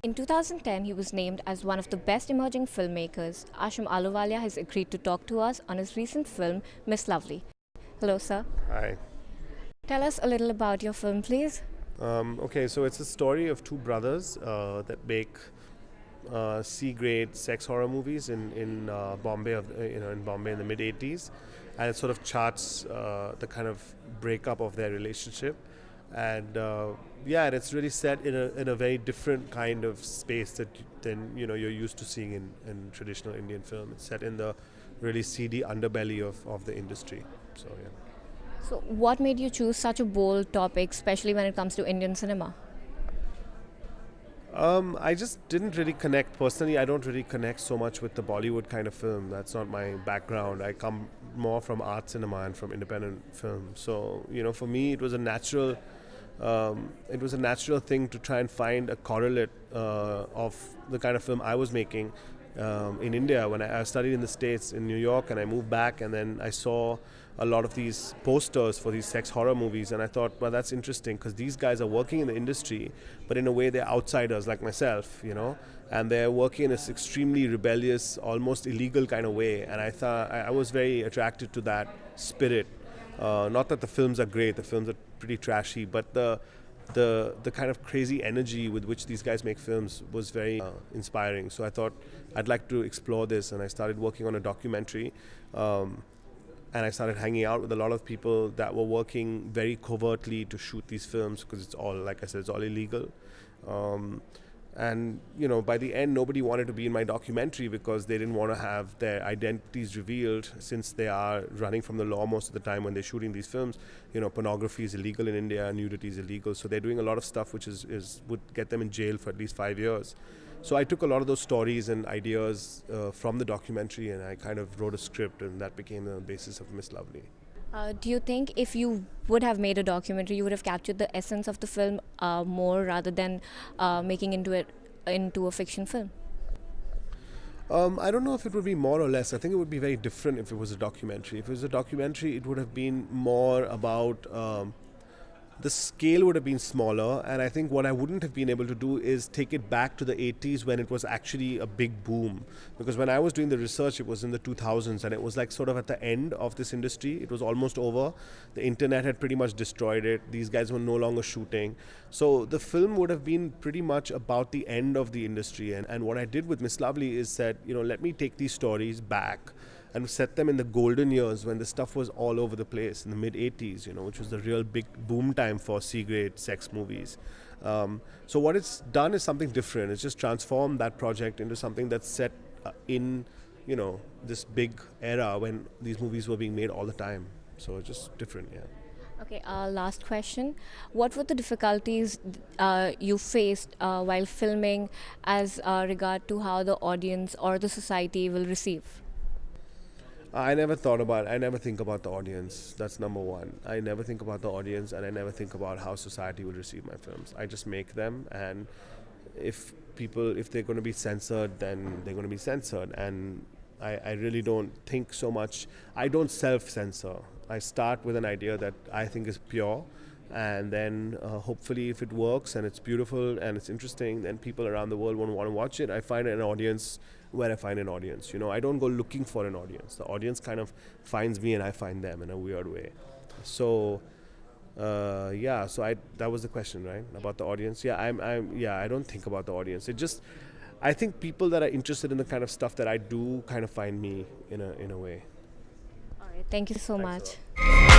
In 2010, he was named as one of the best emerging filmmakers. Ashim Aluwalia has agreed to talk to us on his recent film, Miss Lovely. Hello, sir. Hi. Tell us a little about your film, please. Okay, so it's a story of two brothers that make C-grade sex horror movies in Bombay, in Bombay in the mid '80s, and it sort of charts the kind of breakup of their relationship, and and it's really set in a very different kind of space than you're used to seeing in traditional Indian film. It's set in the really seedy underbelly of the industry. So yeah. So, what made you choose such a bold topic, especially when it comes to Indian cinema? I just didn't really connect. Personally, I don't really connect so much with the Bollywood kind of film. That's not my background. I come more from art cinema and from independent film. So, for me, it was a natural thing to try and find a correlate of the kind of film I was making in India. When I studied in the States, in New York, and I moved back, and then I saw a lot of these posters for these sex horror movies, and I thought, well, that's interesting because these guys are working in the industry, but in a way they're outsiders like myself, and they're working in this extremely rebellious, almost illegal kind of way, and I thought I was very attracted to that spirit. Not that the films are great; the films are pretty trashy, but the kind of crazy energy with which these guys make films was very inspiring. So I thought I'd like to explore this, and I started working on a documentary. And I started hanging out with a lot of people that were working very covertly to shoot these films because it's all, like I said, it's all illegal. And by the end, nobody wanted to be in my documentary because they didn't want to have their identities revealed, since they are running from the law most of the time when they're shooting these films. Pornography is illegal in India, nudity is illegal, so they're doing a lot of stuff which would get them in jail for at least 5 years. So I took a lot of those stories and ideas from the documentary, and I kind of wrote a script, and that became the basis of Miss Lovely. Do you think if you would have made a documentary, you would have captured the essence of the film more rather than making into a fiction film? I don't know if it would be more or less. I think it would be very different if it was a documentary. If it was a documentary, it would have been more about the scale would have been smaller, and I think what I wouldn't have been able to do is take it back to the 80s when it was actually a big boom. Because when I was doing the research, it was in the 2000s, and it was like sort of at the end of this industry. It was almost over. The internet had pretty much destroyed it. These guys were no longer shooting. So the film would have been pretty much about the end of the industry. And what I did with Miss Lovely is said, let me take these stories back and set them in the golden years when the stuff was all over the place in the mid 80s, which was the real big boom time for C-grade sex movies. So what it's done is something different. It's just transformed that project into something that's set in, this big era when these movies were being made all the time. So it's just different, yeah. Okay, last question. What were the difficulties you faced while filming as regard to how the audience or the society will receive? I never think about the audience. That's number one. I never think about the audience, and I never think about how society will receive my films. I just make them, and if they're going to be censored, then they're going to be censored. And I really don't think so much. I don't self-censor. I start with an idea that I think is pure, and then hopefully if it works and it's beautiful and it's interesting, then people around the world won't want to watch it. I find an audience where I find an audience. I don't go looking for an audience. The audience kind of finds me, and I find them in a weird way. So that was the question, right? About the audience. Yeah, I don't think about the audience. I think people that are interested in the kind of stuff that I do kind of find me in a way. All right, thank you so Thanks much. a lot.